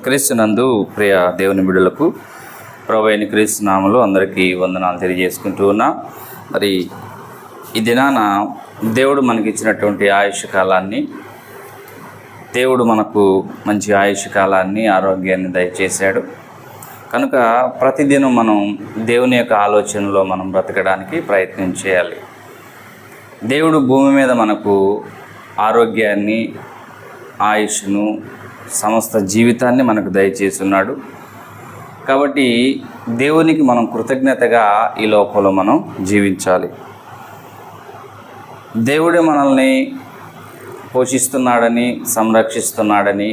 క్రీస్తునందు ప్రియ దేవుని బిడ్డలకు ప్రభువైన క్రీస్తు నామములో అందరికీ వందనాలు తెలియజేసుకుంటూ ఉన్నా. మరి ఈ దినాన దేవుడు మనకి ఇచ్చినటువంటి ఆయుష్ కాలాన్ని, దేవుడు మనకు మంచి ఆయుష్ కాలాన్ని, ఆరోగ్యాన్ని దయచేశాడు. కనుక ప్రతిదినం మనం దేవుని యొక్క ఆలోచనలో మనం బ్రతకడానికి ప్రయత్నం చేయాలి. దేవుడు భూమి మీద మనకు ఆరోగ్యాన్ని, ఆయుష్ను, సమస్త జీవితాన్ని మనకు దయచేస్తున్నాడు. కాబట్టి దేవునికి మనం కృతజ్ఞతగా ఈ లోకంలో మనం జీవించాలి. దేవుడే మనల్ని పోషిస్తున్నాడని, సంరక్షిస్తున్నాడని,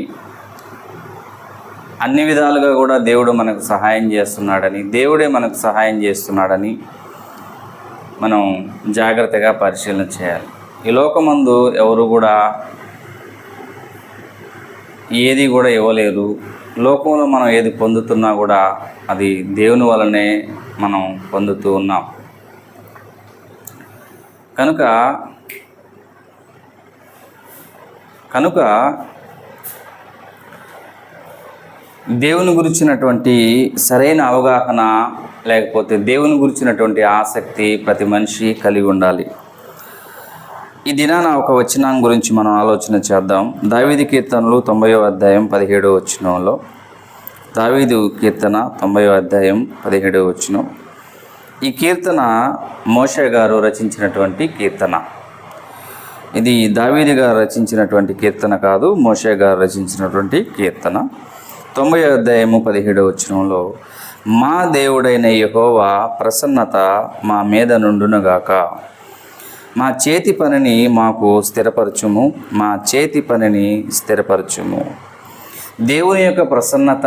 అన్ని విధాలుగా కూడా దేవుడు మనకు సహాయం చేస్తున్నాడని, దేవుడే మనకు సహాయం చేస్తున్నాడని మనం జాగ్రత్తగా పరిశీలన చేయాలి. ఈ లోకమందు ఎవరు కూడా ఏది కూడా ఇవ్వలేరు. లోకంలో మనం ఏది పొందుతున్నా కూడా అది దేవుని వలనే మనం పొందుతూ ఉన్నాం. కనుక దేవుని గురించినటువంటి సరైన అవగాహన లేకపోతే దేవుని గురించినటువంటి ఆసక్తి ప్రతి మనిషి కలిగి ఉండాలి. ఈ దినాన ఒక వచనం గురించి మనం ఆలోచన చేద్దాం. దావీదు కీర్తనలు 90వ అధ్యాయం 17వ వచనంలో, దావీదు కీర్తన 90వ అధ్యాయం 17వ వచనం. ఈ కీర్తన మోషే గారు రచించినటువంటి కీర్తన. ఇది దావీదు గారు రచించినటువంటి కీర్తన కాదు, మోషే గారు రచించినటువంటి కీర్తన. 90వ అధ్యాయము 17వ వచనంలో, మా దేవుడైన యెహోవా ప్రసన్నత మా మీద నుండునుగాక, మా చేతి పనిని మాకు స్థిరపరచుము, మా చేతి పనిని స్థిరపరచుము. దేవుని యొక్క ప్రసన్నత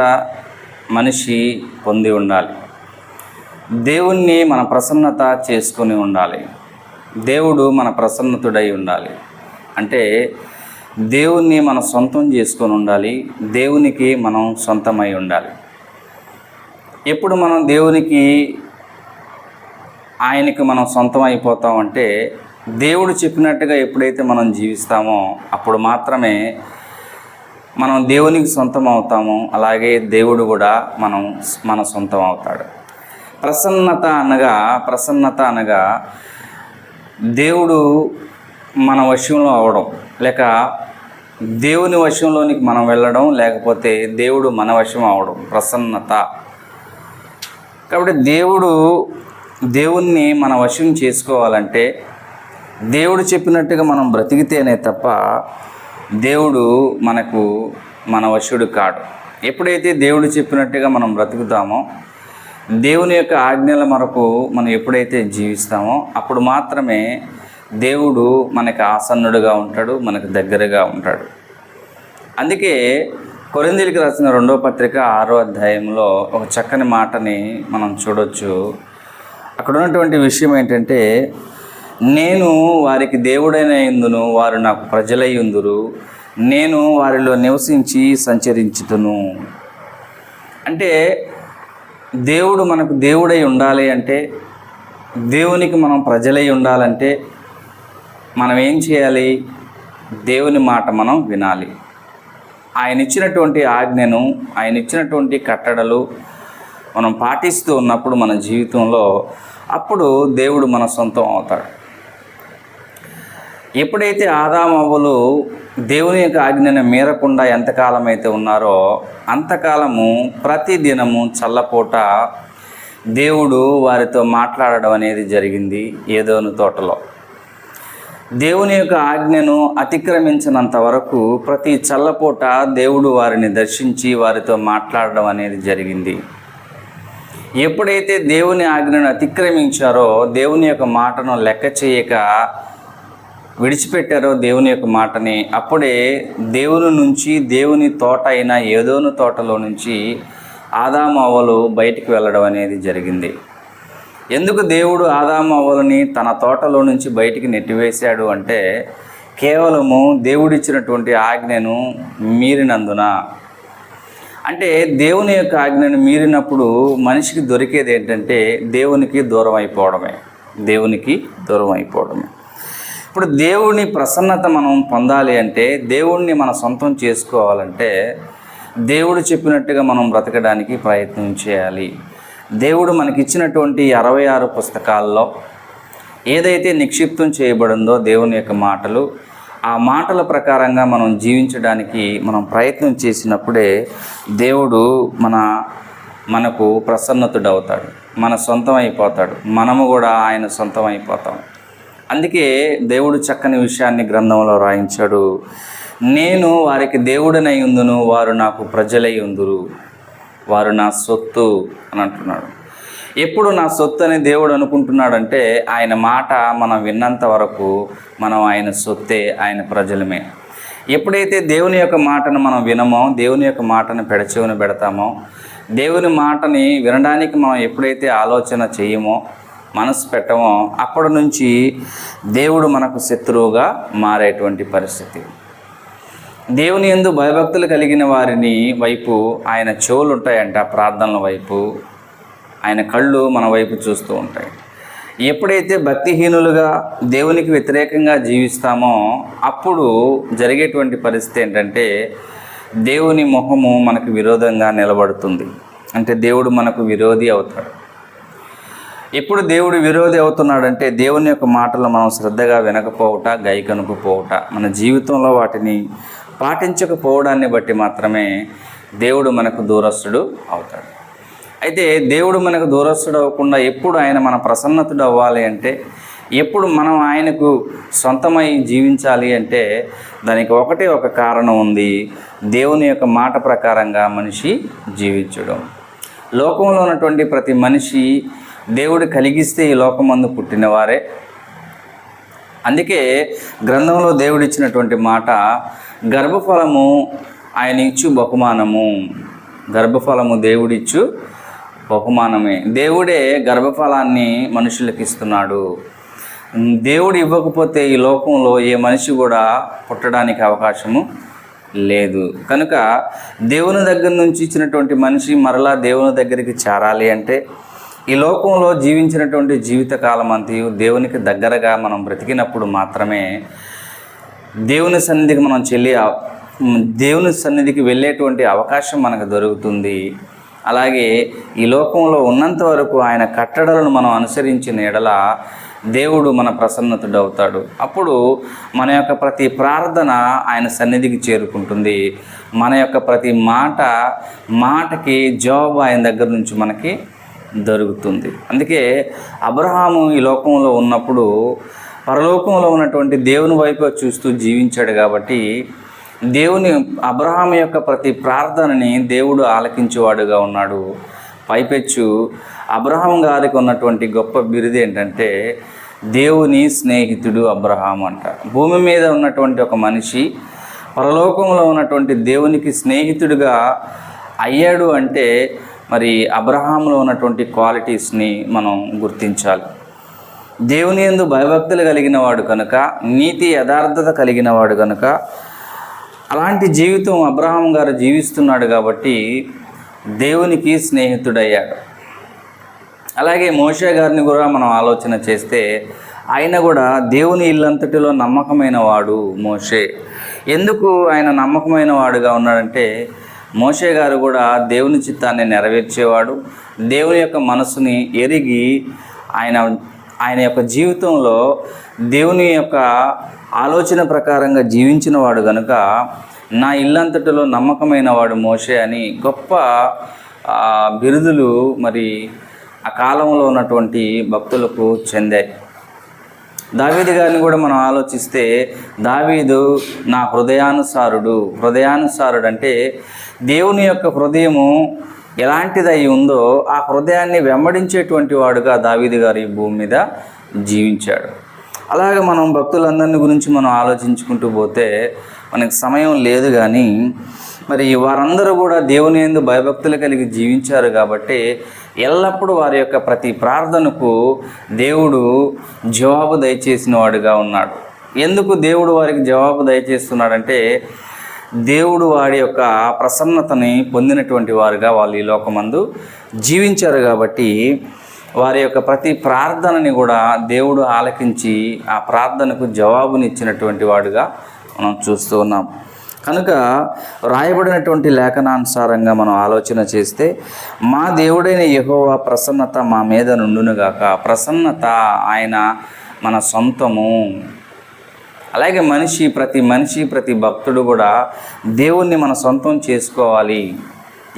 మనిషి పొంది ఉండాలి. దేవుణ్ణి మన ప్రసన్నత చేసుకొని ఉండాలి. దేవుడు మన ప్రసన్నతుడై ఉండాలి. అంటే దేవుణ్ణి మనం సొంతం చేసుకొని ఉండాలి. దేవునికి మనం సొంతమై ఉండాలి. ఎప్పుడు మనం దేవునికి, ఆయనకి మనం సొంతం అయిపోతామంటే, దేవుడు చెప్పినట్టుగా ఎప్పుడైతే మనం జీవిస్తామో అప్పుడు మాత్రమే మనం దేవునికి సొంతం అవుతాము. అలాగే దేవుడు కూడా మన సొంతం అవుతాడు. ప్రసన్నత అనగా దేవుడు మన వశంలో అవడం, లేక దేవుని వశంలోనికి మనం వెళ్ళడం, లేకపోతే దేవుడు మన వశం అవడం ప్రసన్నత. కాబట్టి దేవుణ్ణి మన వశం చేసుకోవాలంటే దేవుడు చెప్పినట్టుగా మనం బ్రతికితేనే తప్ప దేవుడు మన వశుడు కాడు. ఎప్పుడైతే దేవుడు చెప్పినట్టుగా మనం బ్రతుకుతామో, దేవుని యొక్క ఆజ్ఞల మనకు మనం ఎప్పుడైతే జీవిస్తామో అప్పుడు మాత్రమే దేవుడు మనకు ఆసన్నుడుగా ఉంటాడు, మనకు దగ్గరగా ఉంటాడు. అందుకే కొరింథీయులకు రాసిన 2వ పత్రిక 6వ అధ్యాయంలో ఒక చక్కని మాటని మనం చూడొచ్చు. అక్కడ ఉన్నటువంటి విషయం ఏంటంటే, నేను వారికి దేవుడైన యందును, వారు నాకు ప్రజలై ఉందురు, నేను వారిలో నివసించి సంచరించుతును. అంటే దేవుడు మనకు దేవుడై ఉండాలి అంటే, దేవునికి మనం ప్రజలై ఉండాలంటే మనం ఏం చేయాలి? దేవుని మాట మనం వినాలి. ఆయన ఇచ్చినటువంటి ఆజ్ఞను, ఆయన ఇచ్చినటువంటి కట్టడలు మనం పాటిస్తూ ఉన్నప్పుడు మన జీవితంలో అప్పుడు దేవుడు మన సొంతం అవుతాడు. ఎప్పుడైతే ఆదాము అవ్వలు దేవుని యొక్క ఆజ్ఞను మీరకుండా ఎంతకాలం అయితే ఉన్నారో అంతకాలము ప్రతి దినము చల్లపూట దేవుడు వారితో మాట్లాడడం అనేది జరిగింది ఏదోను తోటలో. దేవుని యొక్క ఆజ్ఞను అతిక్రమించినంత వరకు ప్రతి చల్లపూట దేవుడు వారిని దర్శించి వారితో మాట్లాడడం అనేది జరిగింది. ఎప్పుడైతే దేవుని ఆజ్ఞను అతిక్రమించారో, దేవుని యొక్క మాటను లెక్క చేయక విడిచిపెట్టారో దేవుని యొక్క మాటని, అప్పుడే దేవుని నుంచి, దేవుని తోట అయిన ఏదోను తోటలో నుంచి ఆదాము అవ్వలు బయటికి వెళ్ళడం అనేది జరిగింది. ఎందుకు దేవుడు ఆదాము అవ్వలని తన తోటలో నుంచి బయటికి నెట్టివేశాడు అంటే, కేవలము దేవుడిచ్చినటువంటి ఆజ్ఞను మీరినందున. అంటే దేవుని యొక్క ఆజ్ఞను మీరినప్పుడు మనిషికి దొరికేది ఏంటంటే దేవునికి దూరం అయిపోవడమే. ఇప్పుడు దేవుని ప్రసన్నత మనం పొందాలి అంటే, దేవుణ్ణి మన సొంతం చేసుకోవాలంటే దేవుడు చెప్పినట్టుగా మనం బ్రతకడానికి ప్రయత్నం చేయాలి. దేవుడు మనకిచ్చినటువంటి 66 పుస్తకాల్లో ఏదైతే నిక్షిప్తం చేయబడిందో దేవుని యొక్క మాటలు, ఆ మాటల ప్రకారంగా మనం జీవించడానికి మనం ప్రయత్నం చేసినప్పుడే దేవుడు మనకు ప్రసన్నతుడవుతాడు, మన సొంతం అయిపోతాడు, మనము కూడా ఆయన సొంతం అయిపోతాం. అందుకే దేవుడు చక్కని విషయాన్ని గ్రంథంలో రాయించాడు. నేను వారికి దేవుడనై ఉందును, వారు నాకు ప్రజలై ఉందురు, వారు నా సొత్తు అని అంటున్నాడు. ఎప్పుడు నా సొత్తు అని దేవుడు అనుకుంటున్నాడంటే ఆయన మాట మనం విన్నంత వరకు మనం ఆయన సొత్తే, ఆయన ప్రజలమే. ఎప్పుడైతే దేవుని యొక్క మాటను మనం వినమో, దేవుని యొక్క మాటను పెడచెవిన పెడతామో, దేవుని మాటని వినడానికి మనం ఎప్పుడైతే ఆలోచన చేయమో, మనసు పెట్టమో, అప్పటి నుంచి దేవుడు మనకు శత్రువుగా మారేటువంటి పరిస్థితి. దేవుని యందు భయభక్తులు కలిగిన వారిని వైపు ఆయన చెవులు ఉంటాయంట, ప్రార్థనల వైపు ఆయన కళ్ళు మన వైపు చూస్తూ ఉంటాయి. ఎప్పుడైతే భక్తిహీనులుగా దేవునికి వ్యతిరేకంగా జీవిస్తామో అప్పుడు జరిగేటువంటి పరిస్థితి ఏంటంటే దేవుని ముఖము మనకు విరోధంగా నిలబడుతుంది. అంటే దేవుడు మనకు విరోధి అవుతాడు. ఎప్పుడు దేవుడు విరోధి అవుతున్నాడంటే దేవుని యొక్క మాటలు మనం శ్రద్ధగా వినకపోవట, గైకొనకపోవట, మన జీవితంలో వాటిని పాటించకపోవడాన్ని బట్టి మాత్రమే దేవుడు మనకు దూరస్తుడు అవుతాడు. అయితే దేవుడు మనకు దూరస్తుడు అవ్వకుండా ఎప్పుడు ఆయన మన ప్రసన్నతుడు అవ్వాలి అంటే, ఎప్పుడు మనం ఆయనకు సొంతమై జీవించాలి అంటే దానికి ఒకటే ఒక కారణం ఉంది. దేవుని యొక్క మాట ప్రకారంగా మనిషి జీవించడం. లోకంలో ఉన్నటువంటి ప్రతి మనిషి దేవుడు కలిగిస్తే ఈ లోకమందు పుట్టినవారే. అందుకే గ్రంథంలో దేవుడు ఇచ్చినటువంటి మాట, గర్భఫలము ఆయన ఇచ్చు బహుమానము. గర్భఫలము దేవుడిచ్చు బహుమానమే. దేవుడే గర్భఫలాన్ని మనుషులకు ఇస్తున్నాడు. దేవుడు ఇవ్వకపోతే ఈ లోకంలో ఏ మనిషి కూడా పుట్టడానికి అవకాశము లేదు. కనుక దేవుని దగ్గర నుంచి ఇచ్చినటువంటి మనిషి మరలా దేవుని దగ్గరికి చేరాలి అంటే ఈ లోకంలో జీవించినటువంటి జీవితకాలం అంతయు దేవునికి దగ్గరగా మనం బ్రతికినప్పుడు మాత్రమే దేవుని సన్నిధికి మనం దేవుని సన్నిధికి వెళ్ళేటువంటి అవకాశం మనకు దొరుకుతుంది. అలాగే ఈ లోకంలో ఉన్నంత వరకు ఆయన కట్టడలను మనం అనుసరించిన ఎడల దేవుడు మన ప్రసన్నతుడు అవుతాడు. అప్పుడు మన యొక్క ప్రతి ప్రార్థన ఆయన సన్నిధికి చేరుకుంటుంది. మన యొక్క ప్రతి మాటకి జవాబు ఆయన దగ్గర నుంచి మనకి దొరుకుతుంది. అందుకే అబ్రహాము ఈ లోకంలో ఉన్నప్పుడు పరలోకంలో ఉన్నటువంటి దేవుని వైపు చూస్తూ జీవించాడు కాబట్టి అబ్రహాము యొక్క ప్రతి ప్రార్థనని దేవుడు ఆలకించేవాడుగా ఉన్నాడు. పైపెచ్చు అబ్రహాం గారికి ఉన్నటువంటి గొప్ప బిరుదు ఏంటంటే దేవుని స్నేహితుడు అబ్రహాం అంట. భూమి మీద ఉన్నటువంటి ఒక మనిషి పరలోకంలో ఉన్నటువంటి దేవునికి స్నేహితుడిగా అయ్యాడు అంటే మరి అబ్రహాంలో ఉన్నటువంటి క్వాలిటీస్ని మనం గుర్తించాలి. దేవుని యందు భయభక్తులు కలిగిన వాడు కనుక, నీతి యథార్థత కలిగిన వాడు కనుక అలాంటి జీవితం అబ్రహాం గారు జీవిస్తున్నాడు కాబట్టి దేవునికి స్నేహితుడయ్యాడు. అలాగే మోషే గారిని కూడా మనం ఆలోచన చేస్తే ఆయన కూడా దేవుని ఇల్లంతటిలో నమ్మకమైన వాడు మోషే. ఎందుకు ఆయన నమ్మకమైన వాడుగా ఉన్నాడంటే మోషే గారు కూడా దేవుని చిత్తాన్ని నెరవేర్చేవాడు. దేవుని యొక్క మనసుని ఎరిగి ఆయన యొక్క జీవితంలో దేవుని యొక్క ఆలోచన ప్రకారంగా జీవించిన వాడు కనుక నా ఇల్లంతటిలో నమ్మకమైన వాడు మోషే అని గొప్ప బిరుదులు మరి ఆ కాలంలో ఉన్నటువంటి భక్తులకు చెందాయి. దావీదు గారిని కూడా మనం ఆలోచిస్తే దావీదు నా హృదయానుసారుడు అంటే దేవుని యొక్క హృదయము ఎలాంటిదై ఉందో ఆ హృదయాన్ని వెంబడించేటువంటి వాడుగా దావీదు గారు ఈ భూమి మీద జీవించాడు. అలాగే మనం భక్తులందరిని గురించి మనం ఆలోచించుకుంటూ పోతే మనకి సమయం లేదు. కానీ మరి వారందరూ కూడా దేవుని యందు భయభక్తులు కలిగి జీవించారు కాబట్టి ఎల్లప్పుడూ వారి యొక్క ప్రతి ప్రార్థనకు దేవుడు జవాబు దయచేసిన వాడుగా ఉన్నాడు. ఎందుకు దేవుడు వారికి జవాబు దయచేస్తున్నాడంటే దేవుడు వాడి యొక్క ప్రసన్నతని పొందినటువంటి వారుగా వాళ్ళు ఈ లోకమందు జీవించారు కాబట్టి వారి యొక్క ప్రతి ప్రార్థనని కూడా దేవుడు ఆలకించి ఆ ప్రార్థనకు జవాబునిచ్చినటువంటి వాడుగా మనం చూస్తూ ఉన్నాం. కనుక రాయబడినటువంటి లేఖనానుసారంగా మనం ఆలోచన చేస్తే, మా దేవుడైన యెహోవా ప్రసన్నత మా మీద నుండునుగాక. ప్రసన్నత ఆయన మన సొంతము. అలాగే ప్రతి మనిషి ప్రతి భక్తుడు కూడా దేవుణ్ణి మన సొంతం చేసుకోవాలి.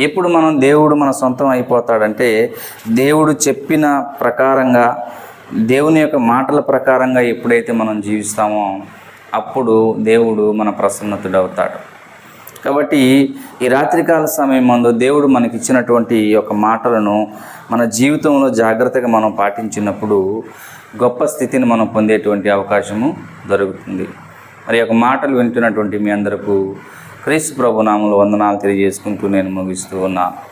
ఎప్పుడు దేవుడు మన సొంతం అయిపోతాడంటే, దేవుడు చెప్పిన ప్రకారంగా, దేవుని యొక్క మాటల ప్రకారంగా ఎప్పుడైతే మనం జీవిస్తామో అప్పుడు దేవుడు మన ప్రసన్నతుడవుతాడు. కాబట్టి ఈ రాత్రికాల సమయం మందు దేవుడు మనకిచ్చినటువంటి ఈ యొక్క మాటలను మన జీవితంలో జాగ్రత్తగా మనం పాటించినప్పుడు గొప్ప స్థితిని మనం పొందేటువంటి అవకాశము జరుగుతుంది. మరి యొక్క మాటలు వింటున్నటువంటి మీ అందరికీ క్రీస్తు ప్రభు నామములో వందనాలు తెలియజేసుకుంటూ నేను ముగిస్తూ ఉన్నాను.